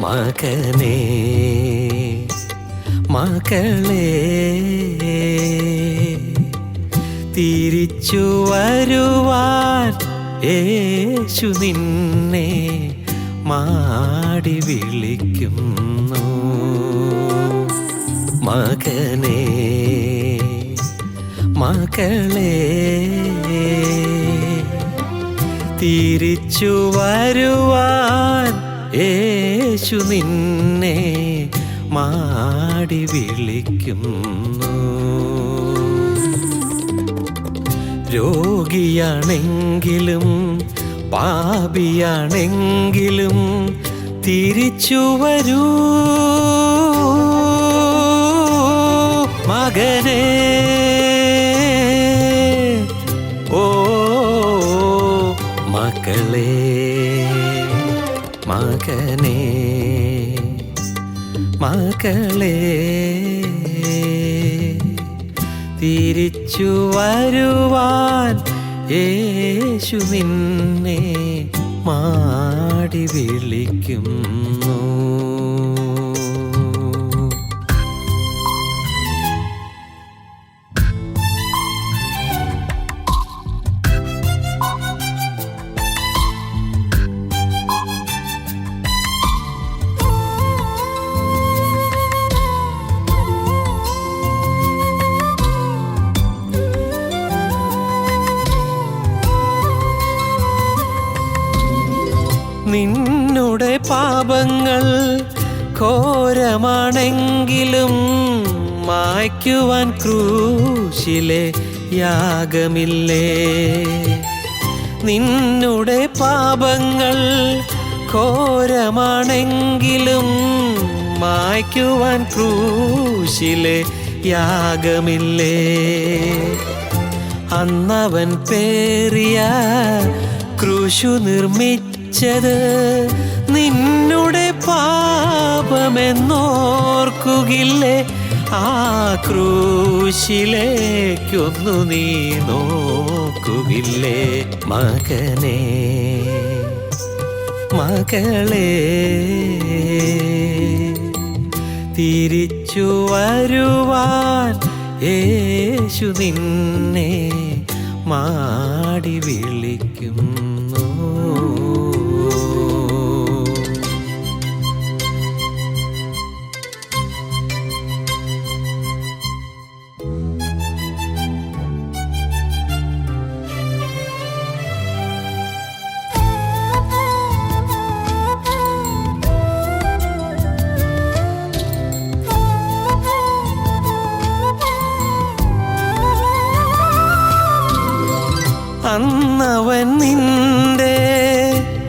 മകനേ മകളേ തിരിച്ചു വരുവാൻ യേശു നിന്നെ മാടി വിളിക്കുന്നു. മകനേ മകളേ തിരിച്ചു വരുവാൻ യേശു നിന്നെ മാടി വിളിക്കുന്നു. രോഗിയാണെങ്കിലും പാപിയാണെങ്കിലും തിരിച്ചു വരൂ മകനേ. ഓ മക്കളേ മകനേ മകളേ തിരിച്ചു വരുവാൻ യേശു നിന്നെ മാടി വിളിക്കുന്നു. നിന്നുടെ പാപങ്ങൾ ഘോരമാണെങ്കിലും മായ്ക്കുവാൻ ക്രൂശിലെ യാഗമില്ലേ. നിന്നുടെ പാപങ്ങൾ ഘോരമാണെങ്കിലും മായ്ക്കുവാൻ ക്രൂശിലെ യാഗമില്ലേ. അന്നവൻ പേറിയ ക്രൂശു നിർമ്മിച്ചത് നിന്നുടെ പാപമെന്നോർക്കുകില്ലേ. ആ ക്രൂശിലേക്കൊന്നു നീ നോക്കുകില്ലേ. മകനേ മകളേ തിരിച്ചു വരുവാൻ യേശു നിന്നെ മാടി വിളിക്കുന്നു. അന്നവൻ നിന്റെ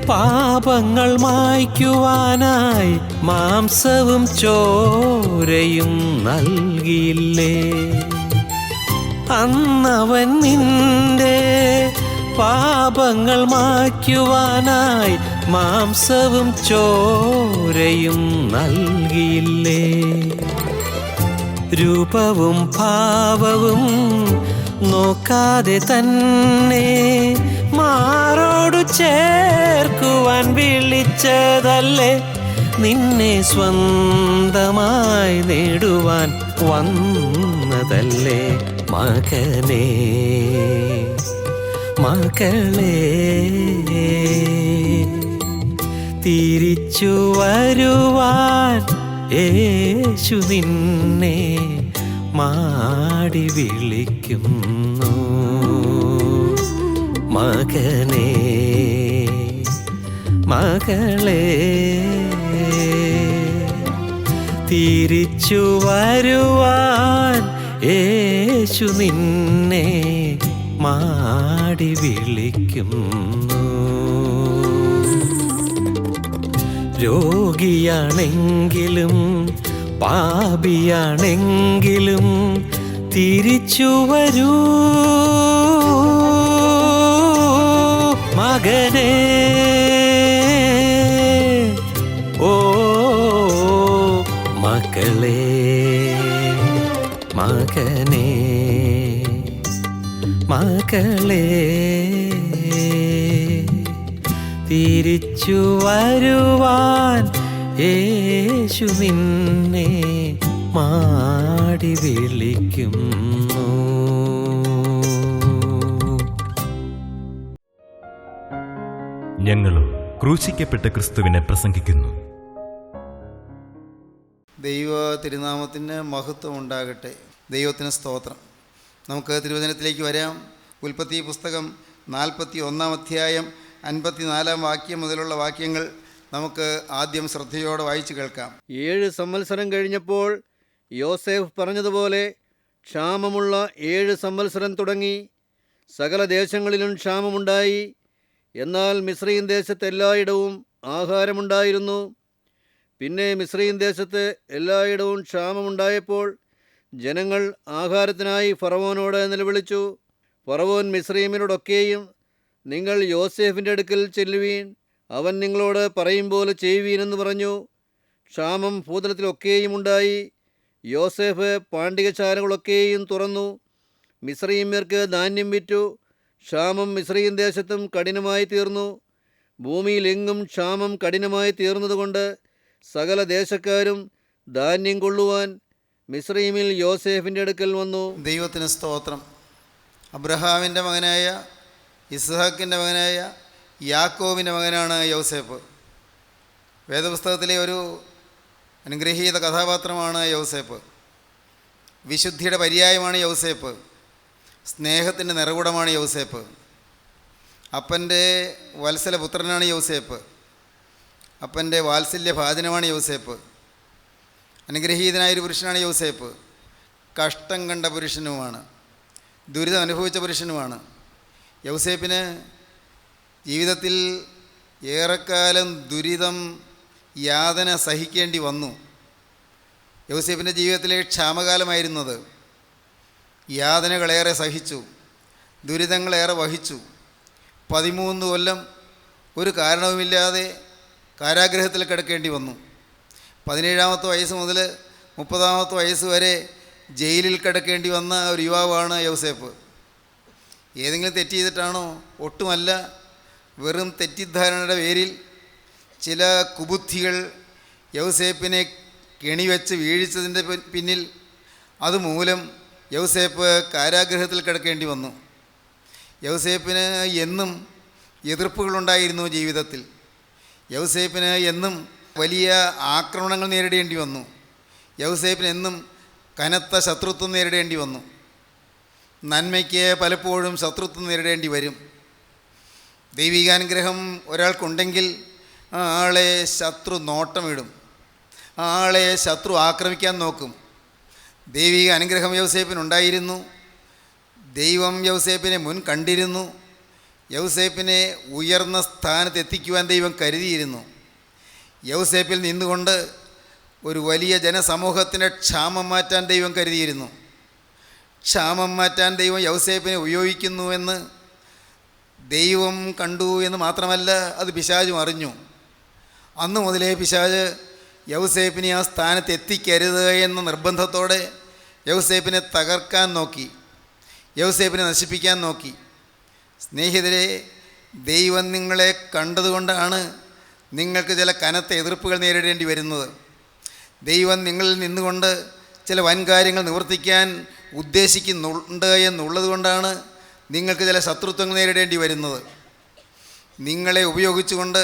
പാപങ്ങൾ മായ്ക്കുവാനായി മാംസവും ചോരയും നൽകിയില്ലേ. അന്നവൻ നിന്റെ പാപങ്ങൾ മായ്ക്കുവാനായി മാംസവും ചോരയും നൽകിയില്ലേ. രൂപവും ഭാവവും നോക്കാതെ തന്നെ മാറോടു ചേർക്കുവാൻ വിളിച്ചതല്ലേ. നിന്നെ സ്വന്തമായി നേടുവാൻ വന്നതല്ലേ. മകനേ മകളേ തിരിച്ചു വരുവാൻ യേശു നിന്നെ മാടി വിളിക്കുന്നു. മകനേ മകളേ തിരിച്ചു വരുവാൻ യേശു നിന്നെ മാടി വിളിക്കുന്നു. രോഗിയാണെങ്കിലും പാപിയാണെങ്കിലും തിരിച്ചു വരൂ മകനേ. ഓ മക്കളേ മകനേ മകളേ തിരിച്ചു വരുവാൻ യേശു നിന്നെ മാടി വിളിക്കുന്നു. ഞങ്ങളും ക്രൂശിക്കപ്പെട്ട ക്രിസ്തുവിനെ പ്രസംഗിക്കുന്നു. ദൈവ തിരുനാമത്തിന് മഹത്വം ഉണ്ടാകട്ടെ. ദൈവത്തിന് സ്തോത്രം. നമുക്ക് തിരുവചനത്തിലേക്ക് വരാം. ഉൽപ്പത്തി പുസ്തകം 41 അധ്യായം 54 വാക്യം മുതലുള്ള വാക്യങ്ങൾ നമുക്ക് ആദ്യം ശ്രദ്ധയോടെ വായിച്ചു കേൾക്കാം. 7 സംവത്സരം കഴിഞ്ഞപ്പോൾ യോസേഫ് പറഞ്ഞതുപോലെ ക്ഷാമമുള്ള 7 സംവത്സരം തുടങ്ങി. സകല ദേശങ്ങളിലും ക്ഷാമമുണ്ടായി. എന്നാൽ മിസ്രയീം ദേശത്ത് എല്ലായിടവും ആഹാരമുണ്ടായിരുന്നു. പിന്നെ മിസ്രയീം ദേശത്ത് എല്ലായിടവും ക്ഷാമമുണ്ടായപ്പോൾ ജനങ്ങൾ ആഹാരത്തിനായി ഫറവോനോട് നിലവിളിച്ചു. ഫറവോൻ മിസ്രയീമിനോടൊക്കെയും, നിങ്ങൾ യോസേഫിൻ്റെ അടുക്കൽ ചെല്ലുവീൻ, അവൻ നിങ്ങളോട് പറയും പോലെ ചെയ്യുവീൻ എന്ന് പറഞ്ഞു. ക്ഷാമം ഭൂതലത്തിലൊക്കെയും ഉണ്ടായി. യോസേഫ് പാണ്ടികശാലകളൊക്കെയും തുറന്നു. മിസ്രയീമ്യർക്ക് ധാന്യം വിറ്റു. ക്ഷാമം മിസ്രയീം ദേശത്തും കഠിനമായി തീർന്നു. ഭൂമിയിലെങ്ങും ക്ഷാമം കഠിനമായി തീർന്നതുകൊണ്ട് സകല ദേശക്കാരും ധാന്യം കൊള്ളുവാൻ മിസ്രയീമിൽ യോസേഫിൻ്റെ അടുക്കൽ വന്നു. ദൈവത്തിന് സ്തോത്രം. അബ്രഹാമിൻ്റെ മകനായ ഇസ്ഹാക്കിൻ്റെ മകനായ യാക്കോബിൻ്റെ മകനാണ് യോസേഫ്. വേദപുസ്തകത്തിലെ ഒരു അനുഗ്രഹീത കഥാപാത്രമാണ് യോസേഫ്. വിശുദ്ധിയുടെ പര്യായമാണ് യോസേഫ്. സ്നേഹത്തിൻ്റെ നിറകുടമാണ് യോസേഫ്. അപ്പൻ്റെ വത്സലപുത്രനാണ് യോസേഫ്. അപ്പൻ്റെ വാത്സല്യഭാജനമാണ് യോസേഫ്. അനുഗ്രഹീതനായൊരു പുരുഷനാണ് യോസേഫ്. കഷ്ടം കണ്ട പുരുഷനുമാണ്. ദുരിതം അനുഭവിച്ച പുരുഷനുമാണ്. യോസേഫിന് ജീവിതത്തിൽ ഏറെക്കാലം ദുരിതം, യാതന സഹിക്കേണ്ടി വന്നു. യോസേഫിൻ്റെ ജീവിതത്തിലെ ക്ഷാമകാലമായിരുന്നത്. യാതനകളേറെ സഹിച്ചു, ദുരിതങ്ങളേറെ വഹിച്ചു. 13 കൊല്ലം ഒരു കാരണവുമില്ലാതെ കാരാഗ്രഹത്തിൽ കിടക്കേണ്ടി വന്നു. 17-ാമത്തെ വയസ്സ് മുതൽ 30-ാമത്തെ വയസ്സ് വരെ ജയിലിൽ കിടക്കേണ്ടി വന്ന ഒരു യുവാവാണ് യോസേഫ്. ഏതെങ്കിലും തെറ്റ് ചെയ്തിട്ടാണോ? ഒട്ടുമല്ല. വെറും തെറ്റിദ്ധാരണയുടെ പേരിൽ ചില കുബുദ്ധികൾ യോസേഫിനെ കെണിവെച്ച് വീഴിച്ചതിൻ്റെ പിന്നിൽ അതുമൂലം യോസേഫ് കാരാഗ്രഹത്തിൽ കിടക്കേണ്ടി വന്നു. യോസേഫിന് എന്നും എതിർപ്പുകളുണ്ടായിരുന്നു ജീവിതത്തിൽ. യോസേഫിന് എന്നും വലിയ ആക്രമണങ്ങൾ നേരിടേണ്ടി വന്നു. യോസേഫിന് എന്നും കനത്ത ശത്രുത്വം നേരിടേണ്ടി വന്നു. നന്മയ്ക്ക് പലപ്പോഴും ശത്രുത്വം നേരിടേണ്ടി വരും. ദൈവികാനുഗ്രഹം ഒരാൾക്കുണ്ടെങ്കിൽ ആ ആളെ ശത്രു നോട്ടമിടും, ആ ആളെ ശത്രു ആക്രമിക്കാൻ നോക്കും. ദൈവിക അനുഗ്രഹം യോസേഫിനുണ്ടായിരുന്നു. ദൈവം യോസേഫിനെ മുൻ കണ്ടിരുന്നു. യോസേഫിനെ ഉയർന്ന സ്ഥാനത്ത് എത്തിക്കുവാൻ ദൈവം കരുതിയിരുന്നു. യോസേഫിൽ നിന്നുകൊണ്ട് ഒരു വലിയ ജനസമൂഹത്തിൻ്റെ ക്ഷാമം മാറ്റാൻ ദൈവം കരുതിയിരുന്നു. ക്ഷാമം മാറ്റാൻ ദൈവം യോസേഫിനെ ഉപയോഗിക്കുന്നുവെന്ന് ദൈവം കണ്ടു എന്ന് മാത്രമല്ല, അത് പിശാചും അറിഞ്ഞു. അന്നു മുതലേ പിശാച് യോസേഫിനെ ആ സ്ഥാനത്ത് എത്തിക്കരുത് എന്ന നിർബന്ധത്തോടെ യോസേഫിനെ തകർക്കാൻ നോക്കി, യോസേഫിനെ നശിപ്പിക്കാൻ നോക്കി. സ്നേഹിതരെ, ദൈവം നിങ്ങളെ കണ്ടതുകൊണ്ടാണ് നിങ്ങൾക്ക് ചില കനത്ത എതിർപ്പുകൾ നേരിടേണ്ടി വരുന്നത്. ദൈവം നിങ്ങളിൽ നിന്നുകൊണ്ട് ചില വൻകാര്യങ്ങൾ നിവർത്തിക്കാൻ ഉദ്ദേശിക്കുന്നുണ്ട് എന്നുള്ളത് കൊണ്ടാണ് നിങ്ങൾക്ക് ചില ശത്രുത്വങ്ങൾ നേരിടേണ്ടി വരുന്നത്. നിങ്ങളെ ഉപയോഗിച്ചുകൊണ്ട്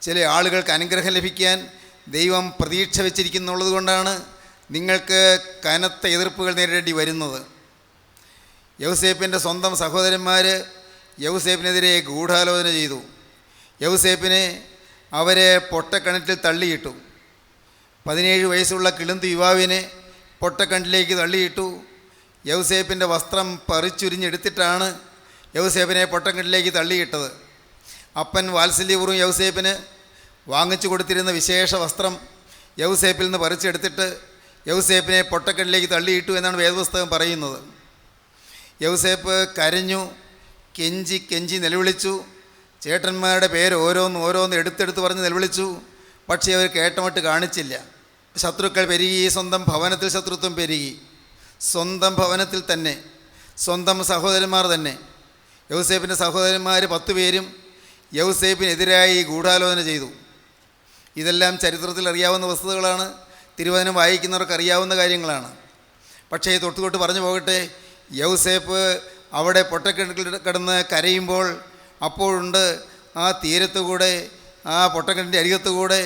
ചില ആളുകൾക്ക് അനുഗ്രഹം ലഭിക്കാൻ ദൈവം പ്രതീക്ഷ വെച്ചിരിക്കുന്നുള്ളത് കൊണ്ടാണ് നിങ്ങൾക്ക് കനത്ത എതിർപ്പുകൾ നേരിടേണ്ടി വരുന്നത്. യോസേഫിൻ്റെ സ്വന്തം സഹോദരന്മാർ യോസേഫിനെതിരെ ഗൂഢാലോചന ചെയ്തു. യോസേഫിനെ അവരെ പൊട്ടക്കിണറ്റിൽ തള്ളിയിട്ടു. 17 വയസ്സുള്ള കിളുന്ത് യുവാവിനെ പൊട്ടക്കിണറ്റിലേക്ക് തള്ളിയിട്ടു. യോസേഫിൻ്റെ വസ്ത്രം പറിച്ചുരിഞ്ഞെടുത്തിട്ടാണ് യോസേഫിനെ പൊട്ടക്കിണറ്റിലേക്ക് തള്ളിയിട്ടത്. അപ്പൻ വാത്സല്യപൂർവ്വം യോസേഫിന് വാങ്ങിച്ചു കൊടുത്തിരുന്ന വിശേഷ വസ്ത്രം യോസേഫിൽ നിന്ന് പറിച്ചെടുത്തിട്ട് യോസേഫിനെ പൊട്ടക്കിണറ്റിലേക്ക് തള്ളിയിട്ടു എന്നാണ് വേദപുസ്തകം പറയുന്നത്. യോസേഫ് കരഞ്ഞു, കെഞ്ചി നിലവിളിച്ചു. ചേട്ടന്മാരുടെ പേര് ഓരോന്ന് എടുത്തെടുത്ത് പറഞ്ഞ് നിലവിളിച്ചു. പക്ഷേ അവർ കേട്ടമട്ട് കാണിച്ചില്ല. ശത്രുക്കൾ പെരുകി. സ്വന്തം ഭവനത്തിൽ ശത്രുത്വം പെരുകി. സ്വന്തം ഭവനത്തിൽ തന്നെ സ്വന്തം സഹോദരന്മാർ തന്നെ. യോസേഫിൻ്റെ സഹോദരന്മാർ 10 പേരും യോസേഫിനെതിരായി ഗൂഢാലോചന ചെയ്തു. ഇതെല്ലാം ചരിത്രത്തിൽ അറിയാവുന്ന വസ്തുതകളാണ്, തിരുവചനം വായിക്കുന്നവർക്ക് അറിയാവുന്ന കാര്യങ്ങളാണ്. പക്ഷേ തൊട്ട് പറഞ്ഞു പോകട്ടെ, യൗസേപ്പ് അവിടെ പൊട്ടക്കിണറ്റിൽ കിടന്ന് കരയുമ്പോൾ അപ്പോഴുണ്ട് ആ തീരത്തുകൂടെ, ആ പൊട്ടക്കിണറ്റിൻ്റെ അരികത്തുകൂടെ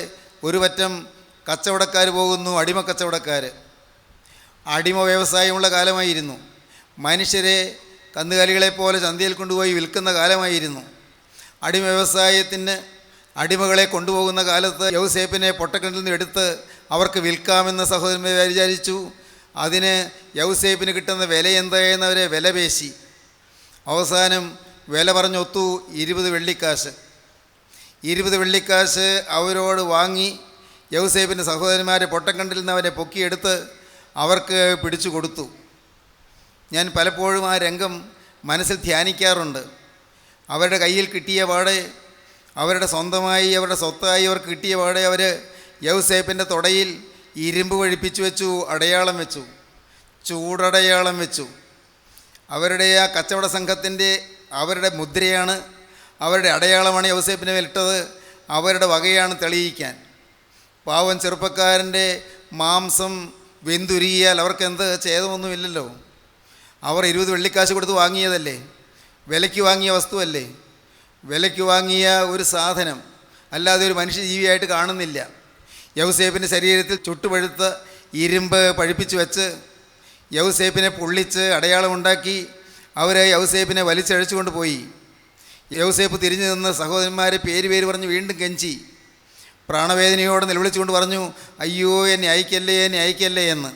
ഒരു പറ്റം കച്ചവടക്കാർ പോകുന്നു, അടിമ കച്ചവടക്കാർ. അടിമ വ്യവസായമുള്ള കാലമായിരുന്നു. മനുഷ്യരെ കന്നുകാലികളെപ്പോലെ ചന്തയിൽ കൊണ്ടുപോയി വിൽക്കുന്ന കാലമായിരുന്നു. അടിമ വ്യവസായത്തിന് അടിമകളെ കൊണ്ടുപോകുന്ന കാലത്ത് യൗസേപ്പിനെ പൊട്ടക്കിണറ്റിൽ നിന്ന് എടുത്ത് അവർക്ക് വിൽക്കാമെന്ന് സഹോദരന്മാർ വിചാരിച്ചു. അതിന് യൗസേപ്പിന് കിട്ടുന്ന വില എന്തായെന്നവരെ വില പേശി. അവസാനം വില പറഞ്ഞൊത്തു 20 വെള്ളിക്കാശ്. 20 വെള്ളിക്കാശ് അവരോട് വാങ്ങി യൗസേപ്പിൻ്റെ സഹോദരന്മാരെ പൊട്ടക്കിണറ്റിൽ നിന്ന് അവരെ പൊക്കിയെടുത്ത് അവർക്ക് പിടിച്ചു കൊടുത്തു. ഞാൻ പലപ്പോഴും ആ രംഗം മനസ്സിൽ ധ്യാനിക്കാറുണ്ട്. അവരുടെ കയ്യിൽ കിട്ടിയ പാടെ, അവരുടെ സ്വന്തമായി, അവരുടെ സ്വത്തായി അവർക്ക് കിട്ടിയ പാടെ അവർ യൗസേപ്പിൻ്റെ തുടയിൽ ഇരുമ്പ് വഴിപ്പിച്ചു വെച്ചു, അടയാളം വെച്ചു, ചൂടടയാളം വെച്ചു. അവരുടെ ആ കച്ചവട സംഘത്തിൻ്റെ അവരുടെ മുദ്രയാണ്, അവരുടെ അടയാളമാണ് യൗസേപ്പിനെ മേലിട്ടത്. അവരുടെ വകയാണ് തെളിയിക്കാൻ. പാവം ചെറുപ്പക്കാരൻ്റെ മാംസം വെന്തുരുകിയാൽ അവർക്കെന്ത് ഛേദമൊന്നുമില്ലല്ലോ. അവർ 20 വെള്ളിക്കാശ് കൊടുത്ത് വാങ്ങിയതല്ലേ, വിലയ്ക്ക് വാങ്ങിയ വസ്തുവല്ലേ, വിലയ്ക്ക് വാങ്ങിയ ഒരു സാധനം, അല്ലാതെ ഒരു മനുഷ്യജീവിയായിട്ട് കാണുന്നില്ല. യൗസേപ്പിൻ്റെ ശരീരത്തിൽ ചുട്ടുപഴുത്ത ഇരുമ്പ് പഴിപ്പിച്ച് വെച്ച് യൗസേപ്പിനെ പൊള്ളിച്ച് അടയാളമുണ്ടാക്കി അവർ യൗസേപ്പിനെ വലിച്ചഴിച്ചുകൊണ്ട് പോയി. യൗസേപ്പ് തിരിഞ്ഞു നിന്ന് സഹോദരന്മാരെ പേര് പറഞ്ഞ് വീണ്ടും കെഞ്ചി പ്രാണവേദനയോടെ നിലവിളിച്ചുകൊണ്ട് പറഞ്ഞു, അയ്യോ എന്നെ അയക്കല്ലേ, എന്നെ അയക്കല്ലേ എന്ന്.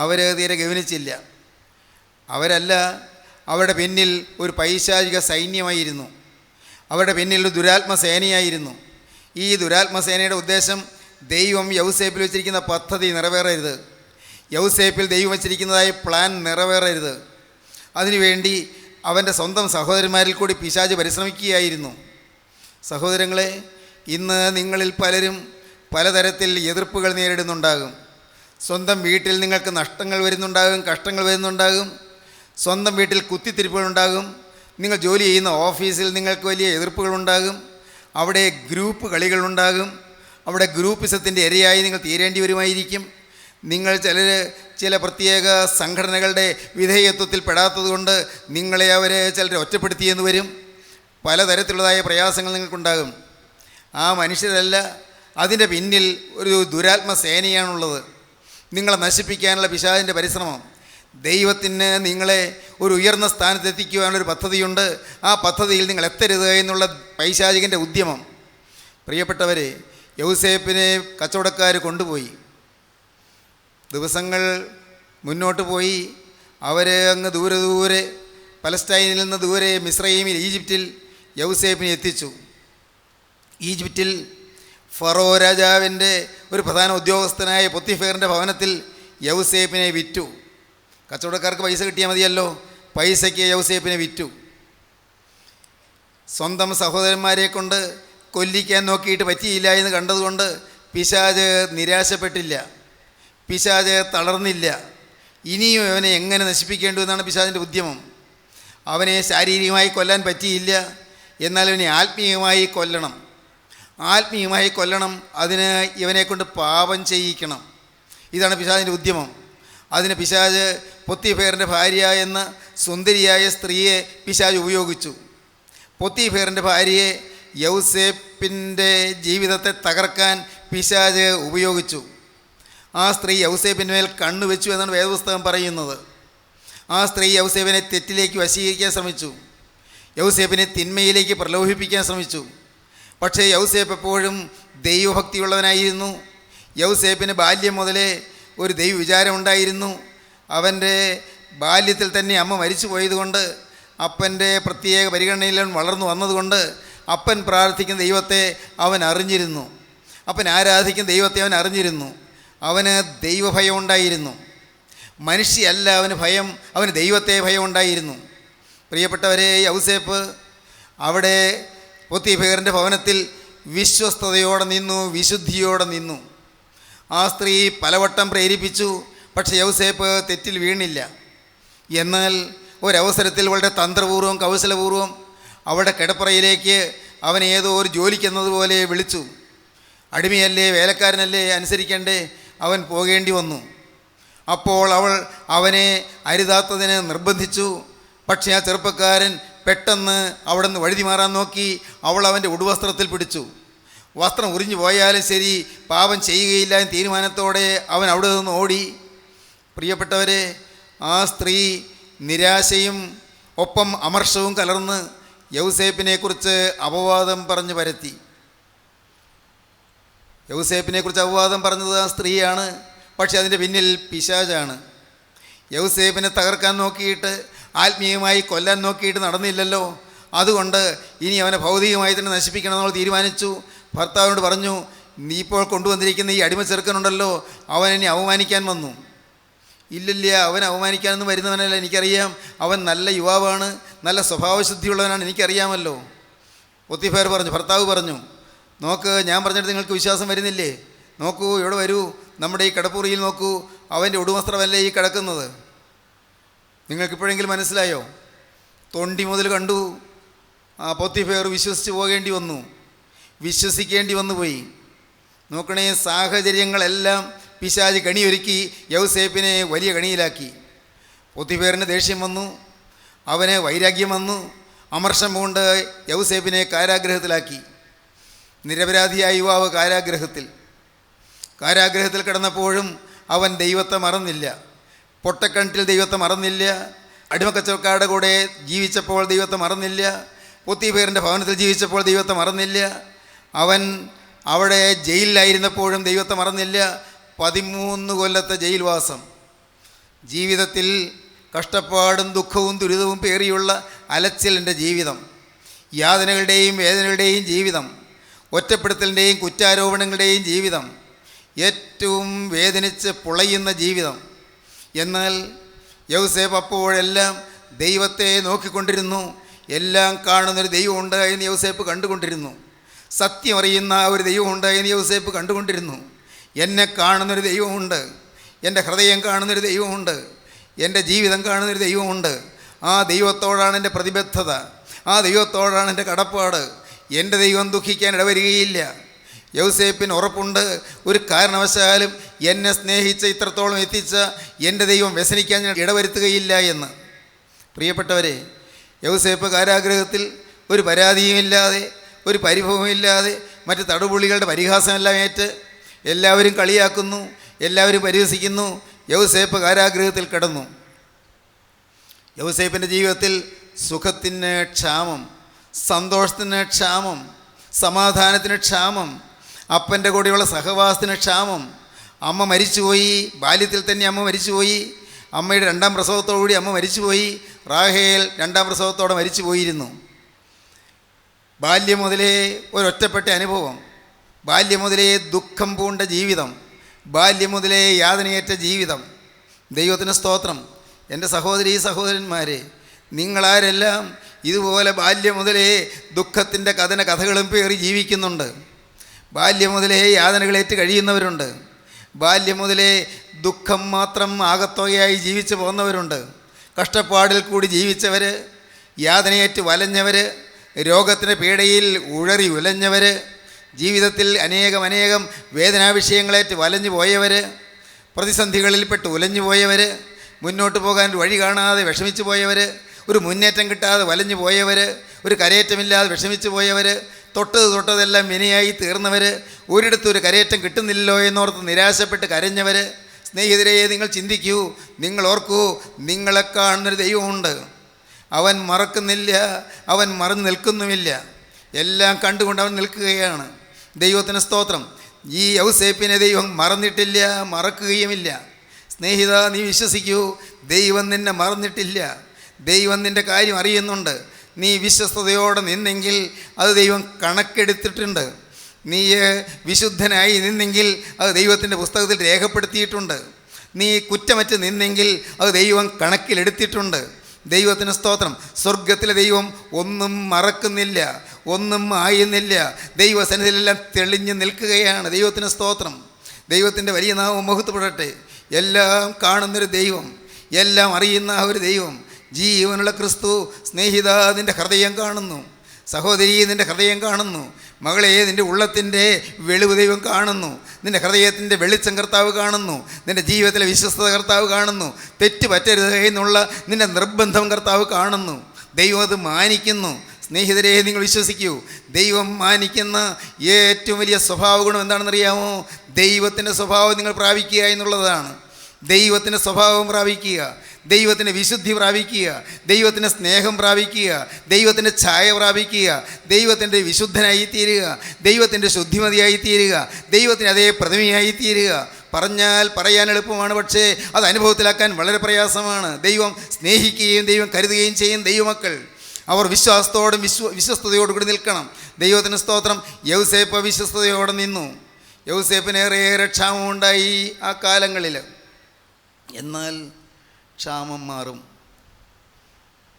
അവർ തീരെ ഗവനിച്ചില്ല. അവരല്ല, അവരുടെ പിന്നിൽ ഒരു പൈശാചിക സൈന്യമായിരുന്നു. അവരുടെ പിന്നിൽ ഒരു ദുരാത്മസേനയായിരുന്നു. ഈ ദുരാത്മസേനയുടെ ഉദ്ദേശം ദൈവം യൗസേപ്പിൽ വെച്ചിരിക്കുന്ന പദ്ധതി നിറവേറരുത്, യൗസേപ്പിൽ ദൈവം വെച്ചിരിക്കുന്നതായ പ്ലാൻ നിറവേറരുത്. അതിനുവേണ്ടി അവൻ്റെ സ്വന്തം സഹോദരന്മാരിൽ കൂടി പിശാച് പരിശ്രമിക്കുകയായിരുന്നു. സഹോദരങ്ങളെ, ഇന്ന് നിങ്ങളിൽ പലരും പലതരത്തിൽ എതിർപ്പുകൾ നേരിടുന്നുണ്ടാകും. സ്വന്തം വീട്ടിൽ നിങ്ങൾക്ക് നഷ്ടങ്ങൾ വരുന്നുണ്ടാകും, കഷ്ടങ്ങൾ വരുന്നുണ്ടാകും. സ്വന്തം വീട്ടിൽ കുത്തിത്തിരിപ്പുകളുണ്ടാകും. നിങ്ങൾ ജോലി ചെയ്യുന്ന ഓഫീസിൽ നിങ്ങൾക്ക് വലിയ എതിർപ്പുകളുണ്ടാകും. അവിടെ ഗ്രൂപ്പ് കളികളുണ്ടാകും. അവിടെ ഗ്രൂപ്പിസത്തിൻ്റെ ഇരയായി നിങ്ങൾ തീരേണ്ടി വരുമായിരിക്കും. നിങ്ങൾ ചില പ്രത്യേക സംഘടനകളുടെ വിധേയത്വത്തിൽ പെടാത്തത് കൊണ്ട് നിങ്ങളെ ചിലരെ ഒറ്റപ്പെടുത്തിയെന്ന് വരും. പലതരത്തിലുള്ളതായ പ്രയാസങ്ങൾ നിങ്ങൾക്കുണ്ടാകും. ആ മനുഷ്യരല്ല, അതിൻ്റെ പിന്നിൽ ഒരു ദുരാത്മസേനയാണുള്ളത്. നിങ്ങളെ നശിപ്പിക്കാനുള്ള പിശാചിൻ്റെ പരിശ്രമം. ദൈവത്തിന് നിങ്ങളെ ഒരു ഉയർന്ന സ്ഥാനത്തെത്തിക്കുവാനുള്ളൊരു പദ്ധതിയുണ്ട്. ആ പദ്ധതിയിൽ നിങ്ങൾ എത്തരുത് എന്നുള്ള പൈശാചികൻ്റെ ഉദ്യമം. പ്രിയപ്പെട്ടവരെ, യൗസേപ്പിനെ കച്ചവടക്കാർ കൊണ്ടുപോയി. ദിവസങ്ങൾ മുന്നോട്ട് പോയി. അവർ അങ്ങ് ദൂരെ പലസ്തീനിൽ നിന്ന് ദൂരെ മിസ്രയീമിൽ, ഈജിപ്തിൽ യൗസേപ്പിനെ എത്തിച്ചു. ഈജിപ്തിൽ ഫറോ രാജാവിൻ്റെ ഒരു പ്രധാന ഉദ്യോഗസ്ഥനായ പൊത്തിഫേറിൻ്റെ ഭവനത്തിൽ യൗസേപ്പിനെ വിറ്റു. കച്ചവടക്കാർക്ക് പൈസ കിട്ടിയാൽ മതിയല്ലോ, പൈസയ്ക്ക് യൗസേപ്പിനെ വിറ്റു. സ്വന്തം സഹോദരന്മാരെ കൊണ്ട് കൊല്ലിക്കാൻ നോക്കിയിട്ട് പറ്റിയില്ല എന്ന് കണ്ടതുകൊണ്ട് പിശാച് നിരാശപ്പെട്ടില്ല, പിശാച് തളർന്നില്ല. ഇനിയും അവനെ എങ്ങനെ നശിപ്പിക്കേണ്ടു എന്നാണ് പിശാചിൻ്റെ ഉദ്യമം. അവനെ ശാരീരികമായി കൊല്ലാൻ പറ്റിയില്ല, എന്നാൽ അവനെ ആത്മീയമായി കൊല്ലണം. ആത്മീയമായി കൊല്ലണം. അതിന് ഇവനെക്കൊണ്ട് പാപം ചെയ്യിക്കണം. ഇതാണ് പിശാചിൻ്റെ ഉദ്യമം. അതിന് പിശാച് പൊത്തിഫേറിൻ്റെ ഭാര്യ എന്ന സുന്ദരിയായ സ്ത്രീയെ പിശാച് ഉപയോഗിച്ചു. പൊത്തിഫേറിൻ്റെ ഭാര്യയെ യൗസേപ്പിൻ്റെ ജീവിതത്തെ തകർക്കാൻ പിശാച് ഉപയോഗിച്ചു. ആ സ്ത്രീ യൗസേപ്പിൻ്റെ മേൽ കണ്ണു വെച്ചു എന്നാണ് വേദപുസ്തകം പറയുന്നത്. ആ സ്ത്രീ യൗസേപ്പിനെ തെറ്റിലേക്ക് വശീകരിക്കാൻ ശ്രമിച്ചു, യൗസേപ്പിനെ തിന്മയിലേക്ക് പ്രലോഭിപ്പിക്കാൻ ശ്രമിച്ചു. പക്ഷേ യൗസേപ്പ് എപ്പോഴും ദൈവഭക്തിയുള്ളവനായിരുന്നു. യൗസേപ്പിന് ബാല്യം മുതലേ ഒരു ദൈവവിചാരം ഉണ്ടായിരുന്നു. അവൻ്റെ ബാല്യത്തിൽ തന്നെ അമ്മ മരിച്ചു പോയതുകൊണ്ട്, അപ്പൻ്റെ പ്രത്യേക പരിഗണനയിൽ വളർന്നു വന്നതുകൊണ്ട് അപ്പൻ പ്രാർത്ഥിക്കുന്ന ദൈവത്തെ അവൻ അറിഞ്ഞിരുന്നു. അപ്പൻ ആരാധിക്കുന്ന ദൈവത്തെ അവൻ അറിഞ്ഞിരുന്നു. അവന് ദൈവഭയം ഉണ്ടായിരുന്നു. മനുഷ്യല്ല അവന് ഭയം, അവന് ദൈവത്തെ ഭയം ഉണ്ടായിരുന്നു. പ്രിയപ്പെട്ടവരെ, യൗസേപ്പ് അവിടെ പൊത്തിഫേറിൻ്റെ ഭവനത്തിൽ വിശ്വസ്തയോടെ നിന്നു, വിശുദ്ധിയോടെ നിന്നു. ആ സ്ത്രീ പലവട്ടം പ്രേരിപ്പിച്ചു, പക്ഷേ യൗസേപ്പ് തെറ്റിൽ വീണില്ല. എന്നാൽ ഒരവസരത്തിൽ വളരെ തന്ത്രപൂർവ്വം കൗശലപൂർവ്വം അവളുടെ കിടപ്പറയിലേക്ക് അവൻ ഏതോ ഒരു ജോലിക്കെന്നതുപോലെ വിളിച്ചു. അടിമയല്ലേ, വേലക്കാരനല്ലേ, അനുസരിക്കണ്ടേ? അവൻ പോകേണ്ടി വന്നു. അപ്പോൾ അവൾ അവനെ അരുതാത്തതിന് നിർബന്ധിച്ചു. പക്ഷേ ആ ചെറുപ്പക്കാരൻ പെട്ടെന്ന് അവിടെ നിന്ന് വഴുതി മാറാൻ നോക്കി. അവൾ അവൻ്റെ ഉടുവസ്ത്രത്തിൽ പിടിച്ചു. വസ്ത്രം ഉറിഞ്ഞു പോയാലും ശരി, പാപം ചെയ്യുകയില്ല എന്ന തീരുമാനത്തോടെ അവൻ അവിടെ നിന്ന് ഓടി. പ്രിയപ്പെട്ടവരെ, ആ സ്ത്രീ നിരാശയും ഒപ്പം അമർഷവും കലർന്ന് യൗസേപ്പിനെക്കുറിച്ച് അപവാദം പറഞ്ഞു പരത്തി. യൗസേപ്പിനെക്കുറിച്ച് അപവാദം പറഞ്ഞത് ആ സ്ത്രീയാണ്. പക്ഷെ അതിൻ്റെ പിന്നിൽ പിശാചാണ്. യൗസേപ്പിനെ തകർക്കാൻ നോക്കിയിട്ട്, ആത്മീയമായി കൊല്ലാൻ നോക്കിയിട്ട് നടന്നില്ലല്ലോ. അതുകൊണ്ട് ഇനി അവനെ ഭൗതികമായി തന്നെ നശിപ്പിക്കണമെന്ന് തീരുമാനിച്ചു. ഭർത്താവിനോട് പറഞ്ഞു, നീ ഇപ്പോൾ കൊണ്ടുവന്നിരിക്കുന്ന ഈ അടിമ ചെറുക്കനുണ്ടല്ലോ, അവൻ ഇനി അവമാനിക്കാൻ വന്നു. ഇല്ലില്ല, അവൻ അവമാനിക്കാനൊന്നും വരുന്നവനല്ല, എനിക്കറിയാം. അവൻ നല്ല യുവാവാണ്, നല്ല സ്വഭാവശുദ്ധിയുള്ളവനാണ്, എനിക്കറിയാമല്ലോ. പൊത്തിഫേർ പറഞ്ഞു, ഭർത്താവ് പറഞ്ഞു, നോക്ക്, ഞാൻ പറഞ്ഞിട്ട് നിങ്ങൾക്ക് വിശ്വാസം വരുന്നില്ലേ? നോക്കൂ, ഇവിടെ വരൂ, നമ്മുടെ ഈ കിടപ്പുറിയിൽ നോക്കൂ, അവൻ്റെ ഉടുവസ്ത്രമല്ലേ ഈ കിടക്കുന്നത്. നിങ്ങൾക്കിപ്പോഴെങ്കിലും മനസ്സിലായോ? തൊണ്ടി മുതൽ കണ്ടു. ആ പൊത്തിഫേർ വിശ്വസിച്ച് പോകേണ്ടി വന്നു, വിശ്വസിക്കേണ്ടി വന്നു പോയി. നോക്കണേ, സാഹചര്യങ്ങളെല്ലാം പിശാച് കണിയൊരുക്കി യൗസേപ്പിനെ വലിയ കണിയിലാക്കി. പൊത്തിഫേറിന് ദേഷ്യം വന്നു, അവന് വൈരാഗ്യം വന്നു. അമർഷം കൊണ്ട് യൗസേപ്പിനെ കാരാഗ്രഹത്തിലാക്കി. നിരപരാധിയായ യുവാവ് കാരാഗ്രഹത്തിൽ കിടന്നപ്പോഴും അവൻ ദൈവത്തെ മറന്നില്ല. പൊട്ടക്കിണറ്റിൽ ദൈവത്തെ മറന്നില്ല. അടിമക്കച്ചവടക്കാരുടെ കൂടെ ജീവിച്ചപ്പോൾ ദൈവത്തെ മറന്നില്ല. പൊത്തിഫേറിൻ്റെ ഭവനത്തിൽ ജീവിച്ചപ്പോൾ ദൈവത്തെ മറന്നില്ല. അവൻ അവിടെ ജയിലിലായിരുന്നപ്പോഴും ദൈവത്തെ മറന്നില്ല. 13 കൊല്ലത്തെ ജയിൽവാസം. ജീവിതത്തിൽ കഷ്ടപ്പാടും ദുഃഖവും ദുരിതവും പേറിയുള്ള അലച്ചിലിൻ്റെ ജീവിതം, യാതനകളുടെയും വേദനകളുടെയും ജീവിതം, ഒറ്റപ്പെടുത്തലിൻ്റെയും കുറ്റാരോപണങ്ങളുടെയും ജീവിതം, ഏറ്റവും വേദനിച്ച് പുളയുന്ന ജീവിതം. എന്നാൽ യൗസേപ്പ് അപ്പോഴെല്ലാം ദൈവത്തെ നോക്കിക്കൊണ്ടിരുന്നു. എല്ലാം കാണുന്നൊരു ദൈവം ഉണ്ടായെന്ന് യൗസേപ്പ് കണ്ടുകൊണ്ടിരുന്നു. സത്യം അറിയുന്ന ഒരു ദൈവം ഉണ്ടായെന്ന് യൗസേപ്പ് കണ്ടുകൊണ്ടിരുന്നു. എന്നെ കാണുന്നൊരു ദൈവമുണ്ട്, എൻ്റെ ഹൃദയം കാണുന്നൊരു ദൈവമുണ്ട്, എൻ്റെ ജീവിതം കാണുന്നൊരു ദൈവമുണ്ട്. ആ ദൈവത്തോടാണ് എൻ്റെ പ്രതിബദ്ധത, ആ ദൈവത്തോടാണ് എൻ്റെ കടപ്പാട്. എൻ്റെ ദൈവം ദുഃഖിക്കാൻ ഇടവരികയില്ല. യൗസേപ്പിന് ഉറപ്പുണ്ട്, ഒരു കാരണവശാലും എന്നെ സ്നേഹിച്ച് ഇത്രത്തോളം എത്തിച്ച എൻ്റെ ദൈവം വ്യസനിക്കാൻ ഞാൻ ഇടവരുത്തുകയില്ല എന്ന്. പ്രിയപ്പെട്ടവരെ, യൗസേപ്പ് കാരാഗ്രഹത്തിൽ ഒരു പരാതിയുമില്ലാതെ, ഒരു പരിഭവമില്ലാതെ, മറ്റ് തടുപുള്ളികളുടെ പരിഹാസമെല്ലാം ഏറ്റ് എല്ലാവരും കളിയാക്കുന്നു, എല്ലാവരും പരിഹസിക്കുന്നു. യൗസേപ്പ് കാരാഗ്രഹത്തിൽ കിടന്നു. യൗസേപ്പിൻ്റെ ജീവിതത്തിൽ സുഖത്തിന് ക്ഷാമം, സന്തോഷത്തിന് ക്ഷാമം, സമാധാനത്തിന് ക്ഷാമം, അപ്പൻ്റെ കൂടെയുള്ള സഹവാസത്തിന് ക്ഷാമം. അമ്മ മരിച്ചുപോയി, ബാല്യത്തിൽ തന്നെ അമ്മ മരിച്ചുപോയി. അമ്മയുടെ 2ാം പ്രസവത്തോടുകൂടി അമ്മ മരിച്ചുപോയി. റാഹേൽ 2ാം പ്രസവത്തോടെ മരിച്ചു പോയിരുന്നു. ബാല്യം മുതലേ ഒരൊറ്റപ്പെട്ട അനുഭവം, ബാല്യം മുതലേ ദുഃഖം പൂണ്ട ജീവിതം, ബാല്യം മുതലേ യാതനയേറ്റ ജീവിതം. ദൈവത്തിന് സ്തോത്രം. എൻ്റെ സഹോദരീ സഹോദരന്മാരെ, നിങ്ങളാരെല്ലാം ഇതുപോലെ ബാല്യം മുതലേ ദുഃഖത്തിൻ്റെ കഥകളും പേറി ജീവിക്കുന്നുണ്ട്. ബാല്യം മുതലേ യാതനകളേറ്റ് കഴിയുന്നവരുണ്ട്. ബാല്യം മുതലേ ദുഃഖം മാത്രം ആകത്തുകയായി ജീവിച്ചു പോകുന്നവരുണ്ട്. കഷ്ടപ്പാടിൽ കൂടി ജീവിച്ചവർ, യാതനയേറ്റ് വലഞ്ഞവർ, രോഗത്തിൻ്റെ പീഡയിൽ ഉഴറി ഉലഞ്ഞവർ, ജീവിതത്തിൽ അനേകം വേദനാവിഷയങ്ങളേറ്റ് വലഞ്ഞു പോയവർ, പ്രതിസന്ധികളിൽപ്പെട്ട് ഉലഞ്ഞു പോയവർ, മുന്നോട്ട് പോകാൻ വഴി കാണാതെ വിഷമിച്ചു പോയവർ, ഒരു മുന്നേറ്റം കിട്ടാതെ വലഞ്ഞു പോയവർ, ഒരു കരയേറ്റമില്ലാതെ വിഷമിച്ചു പോയവർ, തൊട്ടതെല്ലാം വിനയായി തീർന്നവർ, ഒരിടത്തൊരു കരയേറ്റം കിട്ടുന്നില്ലല്ലോ എന്നോർത്ത് നിരാശപ്പെട്ട് കരഞ്ഞവർ. സ്നേഹിതരെ, നിങ്ങൾ ചിന്തിക്കൂ, നിങ്ങൾ ഓർക്കൂ, നിങ്ങളെ കാണുന്നൊരു ദൈവമുണ്ട്. അവൻ മറക്കുന്നില്ല, അവൻ മറന്നു നിൽക്കുന്നുമില്ല. എല്ലാം കണ്ടുകൊണ്ട് അവൻ നിൽക്കുകയാണ്. ദൈവത്തിന് സ്തോത്രം. ഈ യൗസേപ്പിനെ ദൈവം മറന്നിട്ടില്ല, മറക്കുകയുമില്ല. സ്നേഹിത, നീ വിശ്വസിക്കൂ, ദൈവം നിന്നെ മറന്നിട്ടില്ല. ദൈവം നിൻ്റെ കാര്യം അറിയുന്നുണ്ട്. നീ വിശ്വസ്തയോടെ നിന്നെങ്കിൽ അത് ദൈവം കണക്കെടുത്തിട്ടുണ്ട്. നീ വിശുദ്ധനായി നിന്നെങ്കിൽ അത് ദൈവത്തിൻ്റെ പുസ്തകത്തിൽ രേഖപ്പെടുത്തിയിട്ടുണ്ട്. നീ കുറ്റമറ്റ് നിന്നെങ്കിൽ അത് ദൈവം കണക്കിലെടുത്തിട്ടുണ്ട്. ദൈവത്തിന് സ്തോത്രം. സ്വർഗത്തിലെ ദൈവം ഒന്നും മറക്കുന്നില്ല, ഒന്നും ആയുന്നില്ല. ദൈവസന്നിധിയിലെല്ലാം തെളിഞ്ഞു നിൽക്കുകയാണ്. ദൈവത്തിന് സ്തോത്രം. ദൈവത്തിൻ്റെ വലിയ നാമം മഹത്വപ്പെടട്ടെ. എല്ലാം കാണുന്നൊരു ദൈവം, എല്ലാം അറിയുന്ന ഒരു ദൈവം, ജീവനുള്ള ക്രിസ്തു. സ്നേഹിത, നിൻ്റെ ഹൃദയം കാണുന്നു. സഹോദരി, നിൻ്റെ ഹൃദയം കാണുന്നു. മകളെ, നിൻ്റെ ഉള്ളത്തിൻ്റെ വെളിവ് ദൈവം കാണുന്നു. നിൻ്റെ ഹൃദയത്തിൻ്റെ വെളിച്ചം കർത്താവ് കാണുന്നു. നിൻ്റെ ജീവിതത്തിലെ വിശ്വസ്തത കർത്താവ് കാണുന്നു. തെറ്റ് പറ്റരുത് എന്നുള്ള നിൻ്റെ നിർബന്ധം കർത്താവ് കാണുന്നു. ദൈവം അത് മാനിക്കുന്നു. സ്നേഹിതരെ, നിങ്ങൾ വിശ്വസിക്കൂ, ദൈവം മാനിക്കുന്ന ഏറ്റവും വലിയ സ്വഭാവ ഗുണം എന്താണെന്നറിയാമോ? ദൈവത്തിൻ്റെ സ്വഭാവം നിങ്ങൾ പ്രാപിക്കുക എന്നുള്ളതാണ്. ദൈവത്തിൻ്റെ സ്വഭാവം പ്രാപിക്കുക, ദൈവത്തിൻ്റെ വിശുദ്ധി പ്രാപിക്കുക, ദൈവത്തിൻ്റെ സ്നേഹം പ്രാപിക്കുക, ദൈവത്തിൻ്റെ ഛായ പ്രാപിക്കുക, ദൈവത്തിൻ്റെ വിശുദ്ധനായി തീരുക, ദൈവത്തിൻ്റെ ശുദ്ധിമതിയായി തീരുക, ദൈവത്തിന് അതേ പ്രതിമയായി തീരുക. പറഞ്ഞാൽ പറയാൻ എളുപ്പമാണ്, പക്ഷേ അത് അനുഭവത്തിലാക്കാൻ വളരെ പ്രയാസമാണ്. ദൈവം സ്നേഹിക്കുകയും ദൈവം കരുതുകയും ചെയ്യും ദൈവമക്കൾ. അവർ വിശ്വാസത്തോടും വിശ്വസ്തയോടും കൂടി നിൽക്കണം. ദൈവത്തിന് സ്തോത്രം. യൗസേപ്പ് വിശ്വസ്തയോടെ നിന്നു. യൗസേപ്പിന് ഏറെ ക്ഷാമമുണ്ടായി ആ കാലങ്ങളിൽ. എന്നാൽ ക്ഷാമം മാറും,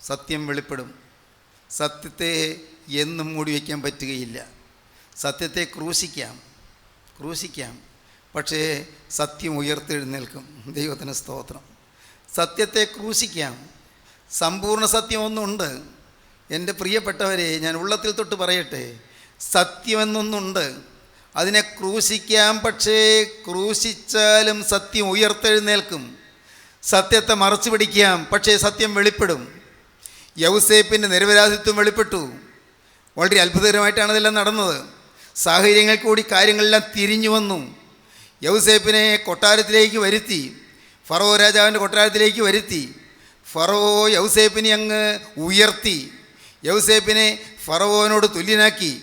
സത്യം വെളിപ്പെടും. സത്യത്തെ എന്നും മൂടി വയ്ക്കാൻ പറ്റുകയില്ല. സത്യത്തെ ക്രൂശിക്കാം, പക്ഷേ സത്യം ഉയർത്തെഴുന്നേൽക്കും. ദൈവത്തിന് സ്തോത്രം. സത്യത്തെ ക്രൂശിക്കാം. സമ്പൂർണ്ണ സത്യം ഒന്നുണ്ട്. എൻ്റെ പ്രിയപ്പെട്ടവരെ, ഞാൻ ഉള്ളത്തിൽ തൊട്ട് പറയട്ടെ, സത്യമെന്നൊന്നുണ്ട്. അതിനെ ക്രൂശിക്കാം, പക്ഷേ ക്രൂശിച്ചാലും സത്യം ഉയർത്തെഴുന്നേൽക്കും. സത്യത്തെ മറച്ചു പിടിക്കാം, പക്ഷേ സത്യം വെളിപ്പെടും. യൗസേപ്പിൻ്റെ നിരപരാധിത്വം വെളിപ്പെട്ടു. വളരെ അത്ഭുതകരമായിട്ടാണ് ഇതെല്ലാം നടന്നത്. സാഹചര്യങ്ങൾ കൂടി കാര്യങ്ങളെല്ലാം തിരിഞ്ഞു വന്നു. യൗസേപ്പിനെ കൊട്ടാരത്തിലേക്ക് വരുത്തി, ഫറവോ രാജാവിൻ്റെ കൊട്ടാരത്തിലേക്ക് വരുത്തി. ഫറവോ യൗസേപ്പിനെ അങ്ങ് ഉയർത്തി. യൗസേപ്പിനെ ഫറവോനോട് തുല്യനാക്കി.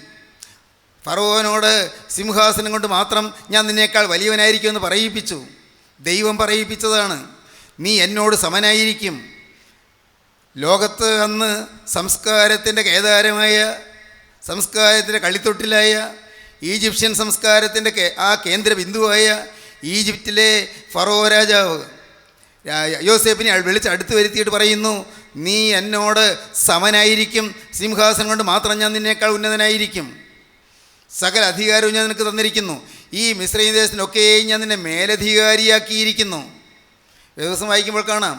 ഫറവോനോട് സിംഹാസനം കൊണ്ട് മാത്രം ഞാൻ നിന്നേക്കാൾ വലിയവനായിരിക്കുമെന്ന് പറയിപ്പിച്ചു. ദൈവം പറയിപ്പിച്ചതാണ്. നീ എന്നോട് സമനായിരിക്കും. ലോകത്ത് അന്ന് സംസ്കാരത്തിൻ്റെ കേദാരമായ, സംസ്കാരത്തിൻ്റെ കളിത്തൊട്ടിലായ, ഈജിപ്ഷ്യൻ സംസ്കാരത്തിൻ്റെ ആ കേന്ദ്ര ബിന്ദുവായ ഈജിപ്തിലെ ഫറവോ രാജാവ് യോസേപ്പിനെ അടുത്ത് വരുത്തിയിട്ട് പറയുന്നു, നീ എന്നോട് സമനായിരിക്കും. സിംഹാസനം കൊണ്ട് മാത്രം ഞാൻ നിന്നേക്കാൾ ഉന്നതനായിരിക്കും. സകല അധികാരവും ഞാൻ നിനക്ക് തന്നിരിക്കുന്നു. ഈ മിസ്രയീം ദേശത്തിനൊക്കെ ഞാൻ നിന്നെ മേലധികാരിയാക്കിയിരിക്കുന്നു. ദിവസം വായിക്കുമ്പോൾ കാണാം,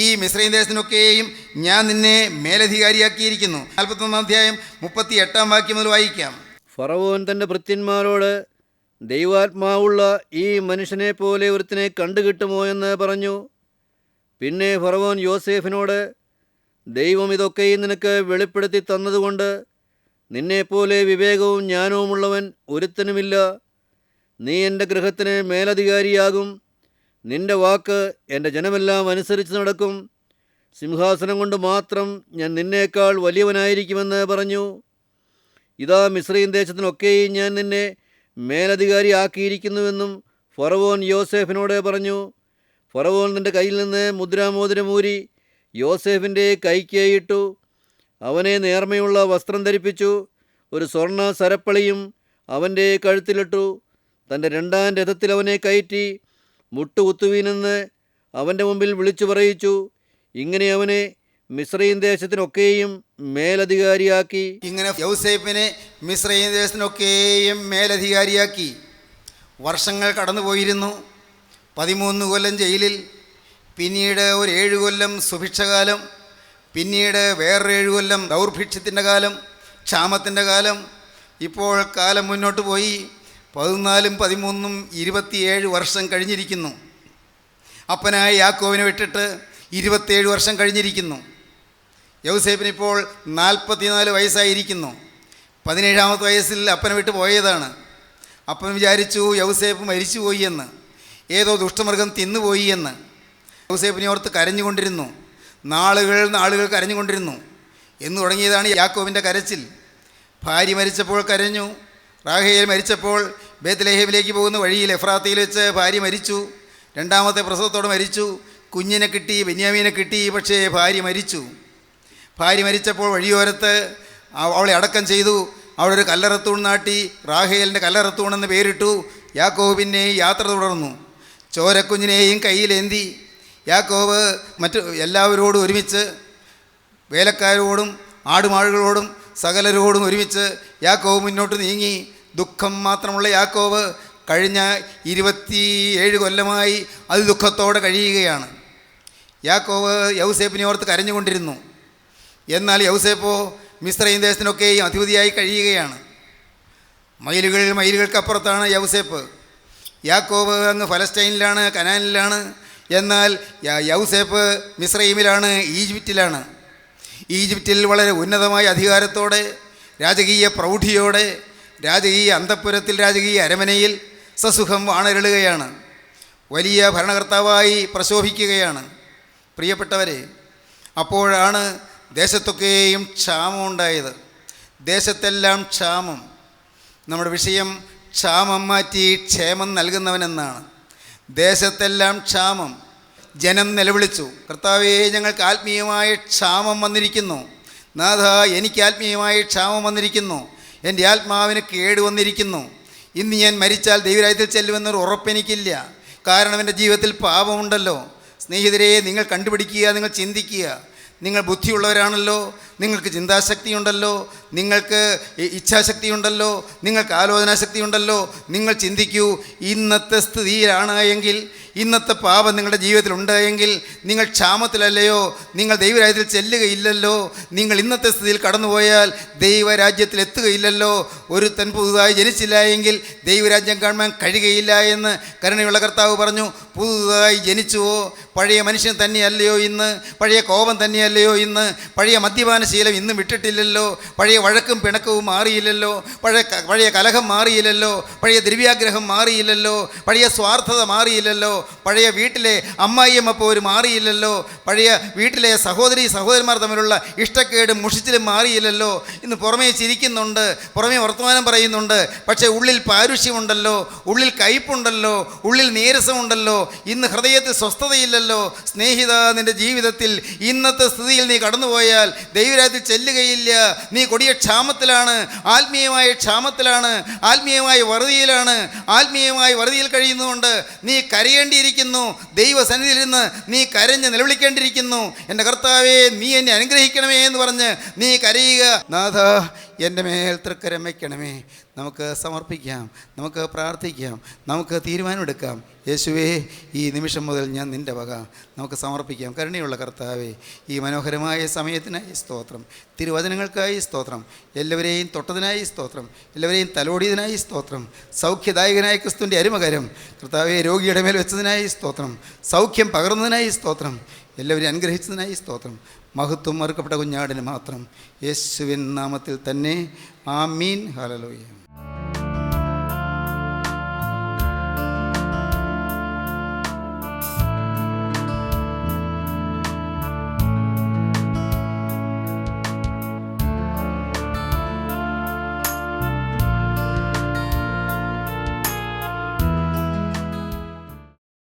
ഈ മിസ്രയീം ദേശത്തിനൊക്കെയും ഞാൻ നിന്നെ മേലധികാരിയാക്കിയിരിക്കുന്നു. 41 അധ്യായം 38 വാക്യം മുതൽ വായിക്കാം. ഫറവോൻ തൻ്റെ ഭൃത്യന്മാരോട്, ദൈവാത്മാവുള്ള ഈ മനുഷ്യനെ പോലെ ഒരുത്തിനെ കണ്ടുകിട്ടുമോ എന്ന് പറഞ്ഞു. പിന്നെ ഫറവോൻ യോസേഫിനോട്, ദൈവം ഇതൊക്കെയും നിനക്ക് വെളിപ്പെടുത്തി തന്നതുകൊണ്ട് നിന്നെപ്പോലെ വിവേകവും ജ്ഞാനവുമുള്ളവൻ ഒരുത്തനുമില്ല. നീ എൻ്റെ ഗൃഹത്തിന് മേലധികാരിയാകും. നിൻ്റെ വാക്ക് എൻ്റെ ജനമെല്ലാം അനുസരിച്ച് നടക്കും. സിംഹാസനം കൊണ്ട് മാത്രം ഞാൻ നിന്നേക്കാൾ വലിയവനായിരിക്കുമെന്ന് പറഞ്ഞു. ഇതാ മിസ്രയീം ദേശത്തിനൊക്കെയും ഞാൻ നിന്നെ മേലധികാരി ആക്കിയിരിക്കുന്നുവെന്നും ഫറവോൻ യോസേഫിനോട് പറഞ്ഞു. ഫറവോൻ തൻ്റെ കയ്യിൽ നിന്ന് മുദ്രാമോതിരമൂരി യോസേഫിൻ്റെ കൈക്ക് ഇട്ടു. അവനെ നേർമയുള്ള വസ്ത്രം ധരിപ്പിച്ചു. ഒരു സ്വർണ്ണ സരപ്പളിയും അവൻ്റെ കഴുത്തിലിട്ടു. തൻ്റെ 2-ാം രഥത്തിൽ അവനെ കയറ്റി മുട്ടുകുത്തുവീനെന്ന് അവൻ്റെ മുമ്പിൽ വിളിച്ചു പറയിച്ചു. ഇങ്ങനെ അവനെ മിസ്രയീം ദേശത്തിനൊക്കെയും മേലധികാരിയാക്കി. ഇങ്ങനെ യൗസേപ്പിനെ മിസ്രയീം ദേശത്തിനൊക്കെയും മേലധികാരിയാക്കി. വർഷങ്ങൾ കടന്നുപോയിരുന്നു. 13 കൊല്ലം ജയിലിൽ, പിന്നീട് ഒരു 7 കൊല്ലം സുഭിക്ഷകാലം, പിന്നീട് വേറൊരു 7 കൊല്ലം ദൗർഭിക്ഷ്യത്തിൻ്റെ കാലം, ക്ഷാമത്തിൻ്റെ കാലം. ഇപ്പോൾ കാലം മുന്നോട്ട് പോയി. 14, 13, 27 വർഷം കഴിഞ്ഞിരിക്കുന്നു. അപ്പനായ യാക്കോബിനെ വിട്ടിട്ട് 27 വർഷം കഴിഞ്ഞിരിക്കുന്നു. യൗസേപ്പിനിപ്പോൾ 44 വയസ്സായിരിക്കുന്നു. 17-ാമത്തെ വയസ്സിൽ അപ്പനെ വിട്ട് പോയതാണ്. അപ്പൻ വിചാരിച്ചു യൗസേപ്പ് മരിച്ചുപോയി എന്ന്, ഏതോ ദുഷ്ടമൃഗം തിന്നുപോയി എന്ന്. യൗസേപ്പിനെ ഓർത്ത് കരഞ്ഞുകൊണ്ടിരുന്നു. നാളുകൾ കരഞ്ഞുകൊണ്ടിരുന്നു. എന്ന് തുടങ്ങിയതാണ് യാക്കോബിൻ്റെ കരച്ചിൽ. ഭാര്യ മരിച്ചപ്പോൾ കരഞ്ഞു. റാഹേൽ മരിച്ചപ്പോൾ ബേത്ത്ലേഹേമിലേക്ക് പോകുന്ന വഴിയിൽ എഫ്രാത്തയിൽ വെച്ച് ഭാര്യ മരിച്ചു. 2-ാമത്തെ പ്രസവത്തോടെ മരിച്ചു. കുഞ്ഞിനെ കിട്ടി, ബെന്യാമീനെ കിട്ടി. പക്ഷേ ഭാര്യ മരിച്ചു. ഭാര്യ മരിച്ചപ്പോൾ വഴിയോരത്ത് അവളെ അടക്കം ചെയ്തു. അവിടെ ഒരു കല്ലറത്തൂൺ നാട്ടി റാഹേലിൻ്റെ കല്ലറത്തൂണെന്ന് പേരിട്ടു. യാക്കോബ് പിന്നെ യാത്ര തുടർന്നു. ചോരക്കുഞ്ഞിനെയും കയ്യിലേന്തി യാക്കോബ് മറ്റു എല്ലാവരോടും ഒരുമിച്ച്, വേലക്കാരോടും ആടുമാടുകളോടും സകലരോടും ഒരുമിച്ച് യാക്കോബ് മുന്നോട്ട് നീങ്ങി. ദുഃഖം മാത്രമുള്ള യാക്കോബ് കഴിഞ്ഞ 27 കൊല്ലമായി അതിദുഃഖത്തോടെ കഴിയുകയാണ്. യാക്കോബ് യൗസേപ്പിനെ ഓർത്ത് കരഞ്ഞുകൊണ്ടിരുന്നു. എന്നാൽ യൗസേപ്പോ മിസ്രയീം ദേശത്തിനൊക്കെയും അധിപതിയായി കഴിയുകയാണ്. മൈലുകൾക്കപ്പുറത്താണ് യൗസേപ്പ്. യാക്കോബ് അങ്ങ് ഫലസ്തീനിലാണ്, കനാനിലാണ്. എന്നാൽ യൗസേപ്പ് മിസ്രൈമിലാണ്, ഈജിപ്തിലാണ്. ഈജിപ്തിൽ വളരെ ഉന്നതമായ അധികാരത്തോടെ, രാജകീയ പ്രൗഢിയോടെ, രാജകീയ അന്തഃപുരത്തിൽ, രാജകീയ അരമനയിൽ സസുഖം വാണരുളുകയാണ്. വലിയ ഭരണകർത്താവായി പ്രശോഭിക്കുകയാണ്. പ്രിയപ്പെട്ടവരെ, അപ്പോഴാണ് ദേശത്തൊക്കെയും ക്ഷാമം ഉണ്ടായത്. ദേശത്തെല്ലാം ക്ഷാമം. നമ്മുടെ വിഷയം ക്ഷാമം മാറ്റി ക്ഷേമം നൽകുന്നവനെന്നാണ്. ദേശത്തെല്ലാം ക്ഷാമം. ജനം നിലവിളിച്ചു, കർത്താവേ, ഞങ്ങൾക്ക് ആത്മീയമായ ക്ഷാമം വന്നിരിക്കുന്നു. നാഥ, എനിക്ക് ആത്മീയമായ ക്ഷാമം വന്നിരിക്കുന്നു. എൻ്റെ ആത്മാവിന് കേടുവന്നിരിക്കുന്നു. ഇന്ന് ഞാൻ മരിച്ചാൽ ദൈവരാജ്യത്തിൽ ചെല്ലുമെന്നൊരു ഉറപ്പെനിക്കില്ല. കാരണം എൻ്റെ ജീവിതത്തിൽ പാപമുണ്ടല്ലോ. സ്നേഹിതരെ, നിങ്ങൾ കണ്ടുപിടിക്കുക, നിങ്ങൾ ചിന്തിക്കുക. നിങ്ങൾ ബുദ്ധിയുള്ളവരാണല്ലോ, നിങ്ങൾക്ക് ചിന്താശക്തിയുണ്ടല്ലോ, നിങ്ങൾക്ക് ഇച്ഛാശക്തിയുണ്ടല്ലോ, നിങ്ങൾക്ക് ആലോചനാശക്തി ഉണ്ടല്ലോ. നിങ്ങൾ ചിന്തിക്കൂ, ഇന്നത്തെ സ്ഥിതിയിലാണ് എങ്കിൽ, ഇന്നത്തെ പാപം നിങ്ങളുടെ ജീവിതത്തിലുണ്ട് എങ്കിൽ നിങ്ങൾ ക്ഷാമത്തിലല്ലയോ, നിങ്ങൾ ദൈവരാജ്യത്തിൽ ചെല്ലുകയില്ലല്ലോ. നിങ്ങൾ ഇന്നത്തെ സ്ഥിതിയിൽ കടന്നുപോയാൽ ദൈവരാജ്യത്തിൽ എത്തുകയില്ലല്ലോ. ഒരുത്തൻ പുതുതായി ജനിച്ചില്ല എങ്കിൽ ദൈവരാജ്യം കാണാൻ കഴിയുകയില്ല എന്ന് കരുണയുള്ള കർത്താവ് പറഞ്ഞു. പുതുതായി ജനിച്ചുവോ? പഴയ മനുഷ്യൻ തന്നെയല്ലയോ ഇന്ന്? പഴയ കോപം തന്നെയല്ലയോ ഇന്ന്? പഴയ മദ്യപാനശീലം ഇന്നും വിട്ടിട്ടില്ലല്ലോ. പഴയ വഴക്കും പിണക്കവും മാറിയില്ലല്ലോ. പഴയ കലഹം മാറിയില്ലല്ലോ. പഴയ ദ്രവ്യാഗ്രഹം മാറിയില്ലല്ലോ. പഴയ സ്വാർത്ഥത മാറിയില്ലല്ലോ. പഴയ വീട്ടിലെ അമ്മായിയമ്മ പോലും മാറിയില്ലല്ലോ. പഴയ വീട്ടിലെ സഹോദരന്മാർ തമ്മിലുള്ള ഇഷ്ടക്കേടും മുഷിച്ചിലും മാറിയില്ലല്ലോ. ഇന്ന് പുറമേ ചിരിക്കുന്നുണ്ട്, പുറമേ വർത്തമാനം പറയുന്നുണ്ട്, പക്ഷേ ഉള്ളിൽ പാരുഷ്യമുണ്ടല്ലോ, ഉള്ളിൽ കയ്പുണ്ടല്ലോ, ഉള്ളിൽ നീരസമുണ്ടല്ലോ. ഇന്ന് ഹൃദയത്തിൽ സ്വസ്ഥതയില്ലല്ലോ. സ്നേഹിത, നിൻ്റെ ജീവിതത്തിൽ ഇന്നത്തെ സ്ഥിതിയിൽ നീ കടന്നുപോയാൽ ദൈവരാജ്യത്തിൽ ചെല്ലുകയില്ല. നീ കൊടിയ ക്ഷാമത്തിലാണ്, ആത്മീയമായ ക്ഷാമത്തിലാണ്, ആത്മീയമായ വറുതിയിലാണ്. ആത്മീയമായ വറുതിയിൽ കഴിയുന്നതുകൊണ്ട് നീ കരയേണ്ടിയിരിക്കുന്നു. ദൈവസന്നിധിയിൽ നിന്ന് നീ കരഞ്ഞ് നിലവിളിക്കേണ്ടിയിരിക്കുന്നു. എൻ്റെ കർത്താവേ, നീ എന്നെ അനുഗ്രഹിക്കണമേ എന്ന് പറഞ്ഞ് നീ കരയുക. നാഥ, എൻ്റെ മേൽ തൃക്കരം വയ്ക്കണമേ. നമുക്ക് സമർപ്പിക്കാം, നമുക്ക് പ്രാർത്ഥിക്കാം, നമുക്ക് തീരുമാനമെടുക്കാം. യേശുവേ, ഈ നിമിഷം മുതൽ ഞാൻ നിൻ്റെ വക. നമുക്ക് സമർപ്പിക്കാം. കരുണയുള്ള കർത്താവേ, ഈ മനോഹരമായ സമയത്തിനായി സ്തോത്രം, തിരുവചനങ്ങൾക്കായി സ്തോത്രം, എല്ലാവരെയും തൊട്ടതിനായി സ്തോത്രം, എല്ലാവരെയും തലോടിയതിനായി സ്തോത്രം, സൗഖ്യദായകനായ ക്രിസ്തുവിൻ്റെ അരുമകരം കർത്താവേ രോഗിയുടെ മേൽ വെച്ചതിനായി സ്തോത്രം, സൗഖ്യം പകർന്നതിനായി സ്തോത്രം, എല്ലാവരെയും അനുഗ്രഹിച്ചതിനായി സ്തോത്രം. മഹത്വം മറുക്കപ്പെട്ട കുഞ്ഞാടിന് മാത്രം യേശുവിൻ നാമത്തിൽ തന്നെ. ആമീൻ. ഹല്ലേലൂയ.